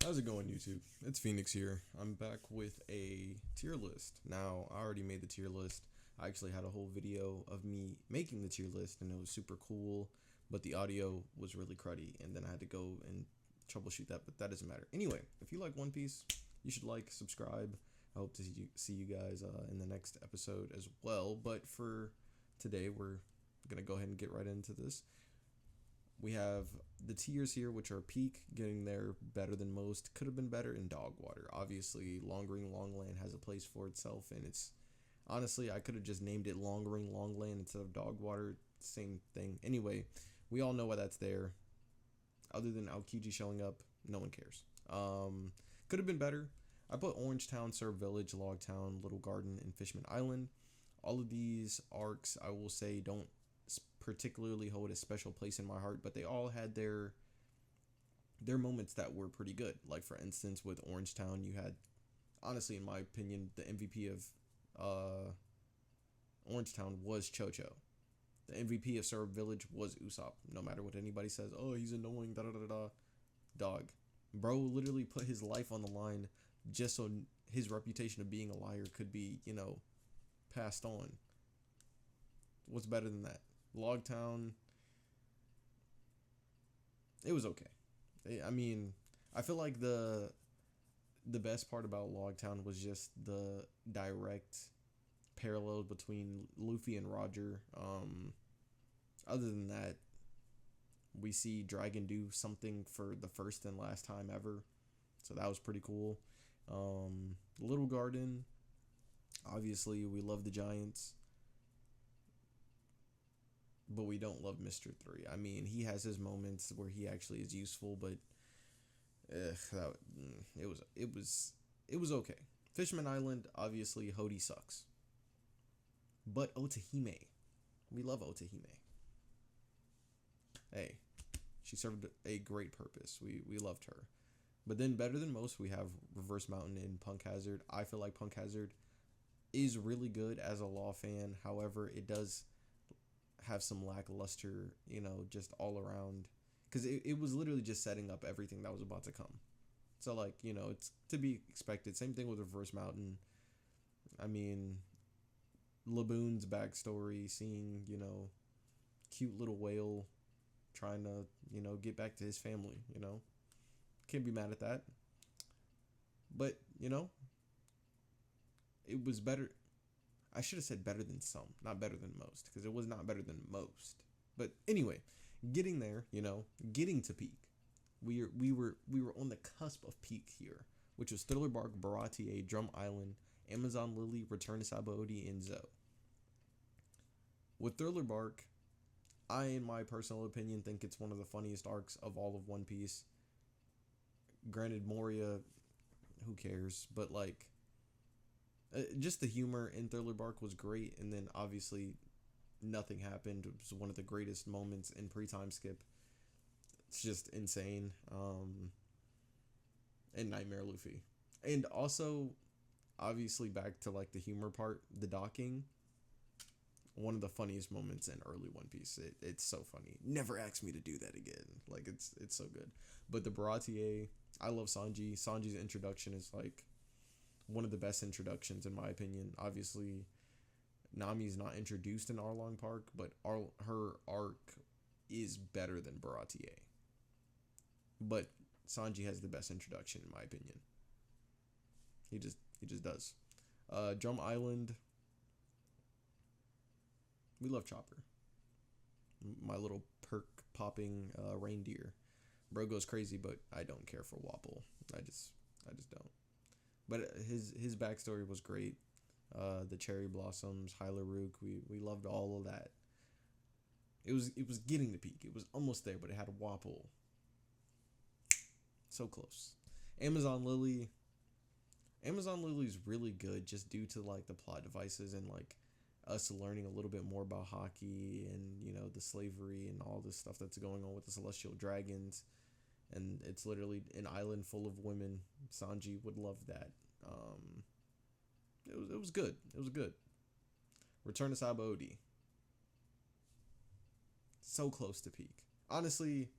How's it going, YouTube? It's Phoenix here. I'm back with a tier list. Now, I already made the tier list. I actually had a whole video of me making the tier list, and it was super cool, but the audio was really cruddy, and then I had to go and troubleshoot that, but that doesn't matter. Anyway, if you like One Piece, you should like, subscribe. I hope to see you guys in the next episode as well, but for today, we're going to go ahead and get right into this. We have the tiers here, which are peak, getting there better than most, could have been better, in dog water. Obviously, Long Ring Longland has a place for itself, and it's honestly, I could have just named it Long Ring Longland instead of dog water. Same thing. Anyway, we all know why that's there. Other than Aokiji showing up, no one cares. Could have been better. I put Orange Town, Surf Village, Log Town, Little Garden, and Fishman Island. All of these arcs, I will say, don't particularly hold a special place in my heart, but they all had their moments that were pretty good. Like for instance, with Orange Town, you had, honestly, in my opinion, the MVP of uh, Orange Town was Chocho. The MVP of Surf Village was Usopp. No matter what anybody says, oh, he's annoying, da da da da. Dog, bro, literally put his life on the line just so his reputation of being a liar could be, passed on. What's better than that? Logtown, it was okay. I mean, I feel like the best part about Logtown was just the direct parallels between Luffy and Roger. Other than that, we see Dragon do something for the first and last time ever, so that was pretty cool. Little Garden, obviously, we love the Giants, but we don't love Mister Three. I mean, he has his moments where he actually is useful, but it was okay. Fishman Island, obviously, Hody sucks. But Otahime, we love Otahime. Hey, she served a great purpose. We loved her. But then, better than most, we have Reverse Mountain and Punk Hazard. I feel like Punk Hazard is really good as a Law fan. However, it does have some lackluster, just all around. Because it was literally just setting up everything that was about to come. So, like, it's to be expected. Same thing with Reverse Mountain. I mean, Laboon's backstory, seeing, cute little whale trying to, get back to his family, Can't be mad at that. But, it was better. I should have said better than some, not better than most, because it was not better than most. But anyway, getting there, getting to peak. We were on the cusp of peak here, which was Thriller Bark, Baratie, Drum Island, Amazon Lily, Return to Sabaody, and Zoe. With Thriller Bark, I, in my personal opinion, think it's one of the funniest arcs of all of One Piece. Granted, Moria, who cares? But like, just the humor in Thriller Bark was great, and then obviously nothing happened. It was one of the greatest moments in pre-time skip. It's just insane. And Nightmare Luffy, and also obviously back to like the humor part, the docking. One of the funniest moments in early One Piece. It's so funny. Never ask me to do that again. Like it's so good. But the Baratie, I love Sanji. Sanji's introduction is like one of the best introductions in my opinion. Obviously, Nami's not introduced in Arlong Park, but her arc is better than Baratie. But Sanji has the best introduction in my opinion. He just does. Drum Island, we love Chopper. My little perk popping reindeer. Bro goes crazy, but I don't care for Wapple. I just don't. But his backstory was great. The cherry blossoms, Hyla Rook, we loved all of that. It was getting the peak. It was almost there, but it had a Wapple. So close. Amazon Lily. Amazon Lily's really good just due to like the plot devices and like us learning a little bit more about hockey and the slavery and all this stuff that's going on with the celestial dragons, and it's literally an island full of women. Sanji would love that. It was good. It was good. Return to Sabaody, so close to peak. Honestly,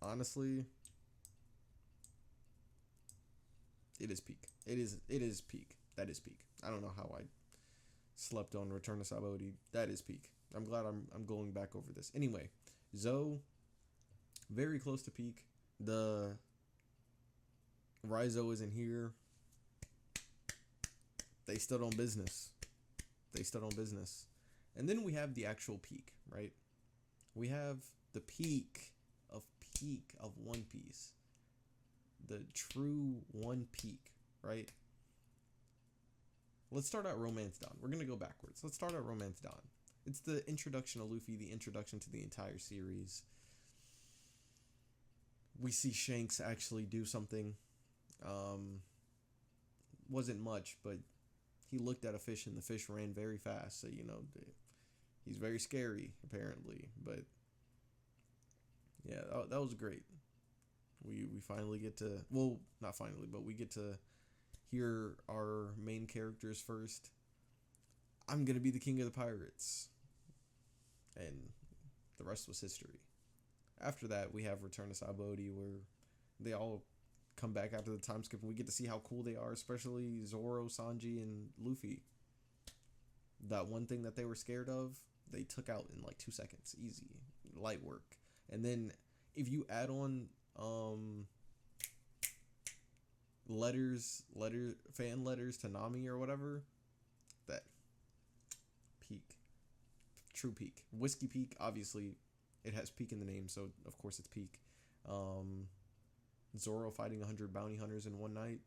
honestly, it is peak. It is peak. That is peak. I don't know how I slept on Return to Sabaody. That is peak. I'm glad I'm going back over this. Anyway, Zoe, very close to peak. The Raizo isn't here. They stood on business. They stood on business. And then we have the actual peak, right? We have the peak of One Piece. The true One Peak, right? Let's start out Romance Dawn. We're going to go backwards. Let's start out Romance Dawn. It's the introduction of Luffy, the introduction to the entire series. We see Shanks actually do something. Wasn't much, but he looked at a fish and the fish ran very fast. So, he's very scary, apparently. But, yeah, that was great. We finally get to, well, not finally, but we get to hear our main characters first. I'm going to be the king of the pirates. And the rest was history. After that, we have Return to Sabaody, where they all come back after the time skip, and we get to see how cool they are, especially Zoro, Sanji, and Luffy. That one thing that they were scared of, they took out in like 2 seconds. Easy. Light work. And then if you add on fan letters to Nami or whatever, that peak. True peak. Whiskey Peak, obviously, it has peak in the name, so of course it's peak. Zoro fighting 100 bounty hunters in one night.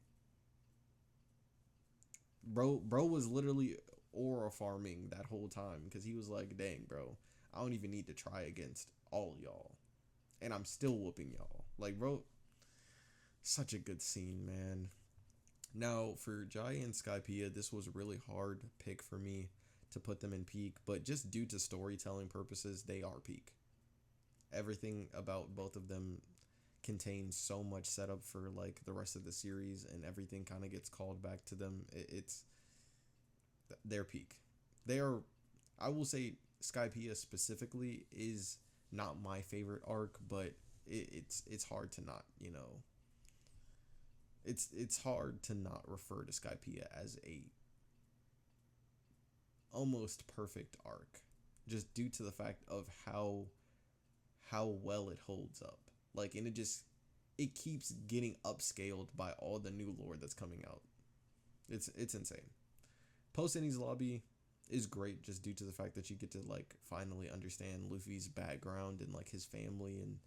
Bro was literally aura farming that whole time, because he was like, dang, bro, I don't even need to try against all y'all, and I'm still whooping y'all. Like, bro, such a good scene, man. Now, for Jai and Skypiea, this was a really hard pick for me to put them in peak, but just due to storytelling purposes, they are peak. Everything about both of them contains so much setup for like the rest of the series, and everything kind of gets called back to them. It's their peak. They are, I will say, Skypiea specifically is not my favorite arc, but it's hard to not, it's hard to not refer to Skypiea as a almost perfect arc, just due to the fact of how well it holds up. Like, and it keeps getting upscaled by all the new lore that's coming out. It's insane. Post Enies Lobby is great, just due to the fact that you get to like finally understand Luffy's background and like his family, and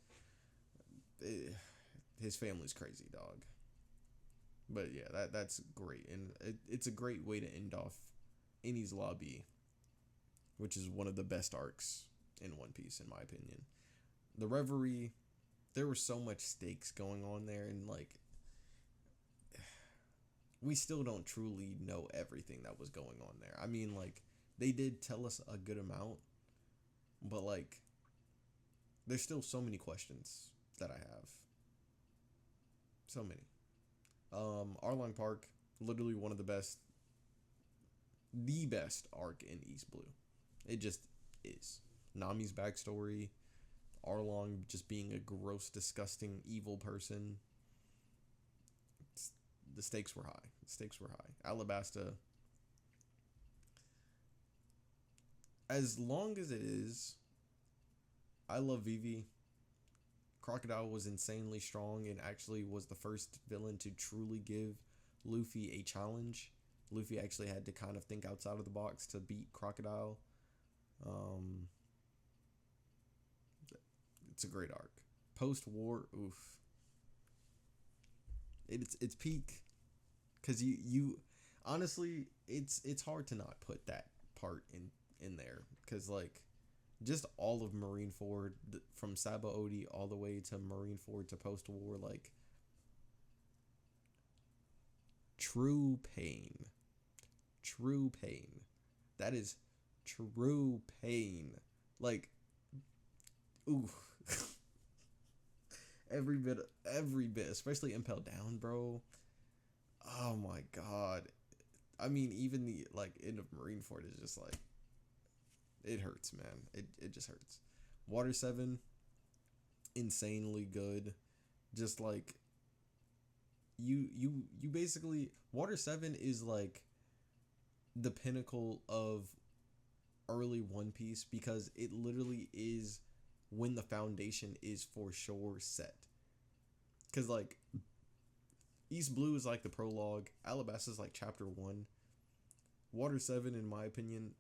his family's crazy, dog. But yeah, that's great, and it's a great way to end off Enies Lobby, which is one of the best arcs in One Piece, in my opinion. The Reverie, there was so much stakes going on there, and like, we still don't truly know everything that was going on there. I mean, like, they did tell us a good amount, but like, there's still so many questions that I have. So many. Arlong Park, literally one of the best arc in East Blue. It just is. Nami's backstory, Arlong just being a gross, disgusting, evil person. The stakes were high. Alabasta, as long as it is, I love Vivi. Crocodile was insanely strong and actually was the first villain to truly give Luffy a challenge. Luffy actually had to kind of think outside of the box to beat Crocodile. It's a great arc. Post-war, oof. It's peak, because you honestly, it's hard to not put that part in there, because like, just all of Marineford, from Sabaody all the way to Marineford to post-war, like, true pain. That is true pain. Like, ooh. every bit, especially Impel Down, bro. Oh my god. I mean, even the like end of Marineford is just like, it hurts, man. It just hurts. Water 7, insanely good. Just like you basically, Water 7 is like the pinnacle of early One Piece because it literally is when the foundation is for sure set. Cause like East Blue is like the prologue, Alabasta is like chapter 1, Water 7 in my opinion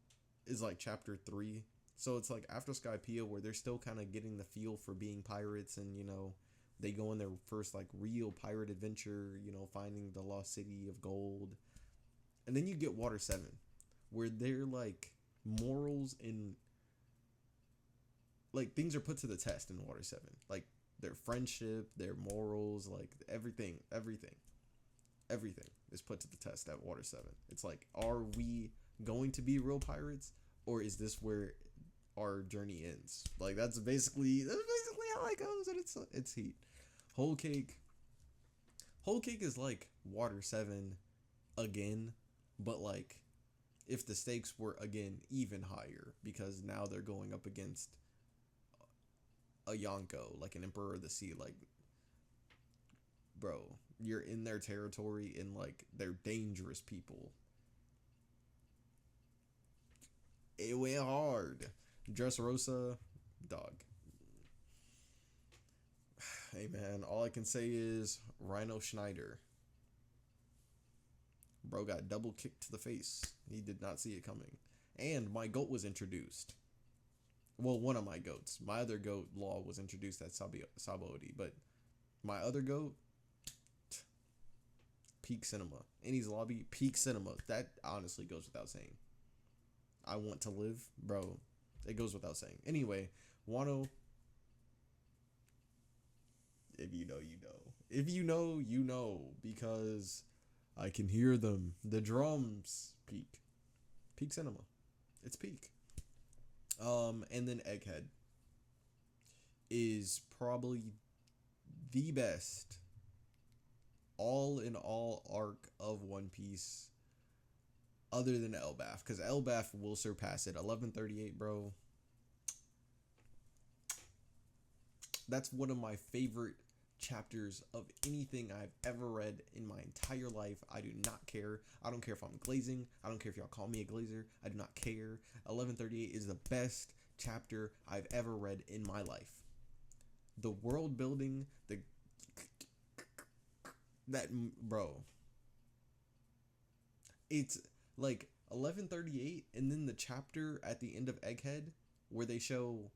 is like chapter 3. So it's like after Skypiea where they're still kind of getting the feel for being pirates, and they go on their first like real pirate adventure, finding the lost city of gold. And then you get Water 7 where they're like morals and like things are put to the test in Water 7. Like their friendship, their morals, like everything is put to the test at Water 7. It's like, are we going to be real pirates, or is this where our journey ends? Like that's basically how it goes, and it's heat. Whole Cake is like Water 7 again, but like if the stakes were again even higher, because now they're going up against a Yonko, like an Emperor of the Sea. Like, bro, you're in their territory, and like they're dangerous people. It went hard. Dressrosa, dog. Hey man, all I can say is Rhino Schneider. Bro got double kicked to the face. He did not see it coming. And my goat was introduced. Well, one of my goats. My other goat, Law, was introduced at Sabaody. But my other goat, peak cinema. Enies Lobby, peak cinema. That honestly goes without saying. I want to live. Bro, it goes without saying. Anyway, Wano. If you know, you know. If you know, you know. Because I can hear them. The drums. Peak. Peak cinema. It's peak. And then Egghead is probably the best all in all arc of One Piece other than Elbaf, because Elbaf will surpass it. 1138, bro. That's one of my favorite chapters of anything I've ever read in my entire life. I do not care. I don't care if I'm glazing. I don't care if y'all call me a glazer. I do not care. 1138 is the best chapter I've ever read in my life. The world building, bro. It's like 1138, and then the chapter at the end of Egghead where they show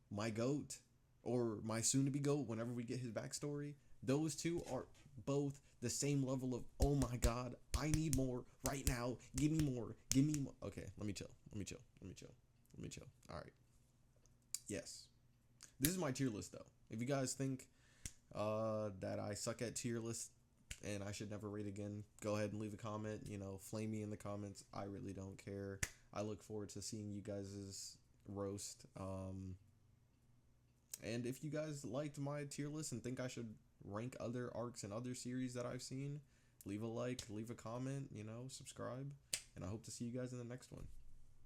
my goat, or my soon-to-be goat, whenever we get his backstory. Those two are both the same level of, oh my god, I need more right now. Give me more. Okay, let me chill. All right. Yes. This is my tier list, though. If you guys think that I suck at tier lists and I should never rate again, go ahead and leave a comment. Flame me in the comments. I really don't care. I look forward to seeing you guys' roast. And if you guys liked my tier list and think I should rank other arcs and other series that I've seen, leave a like, leave a comment, subscribe, and I hope to see you guys in the next one.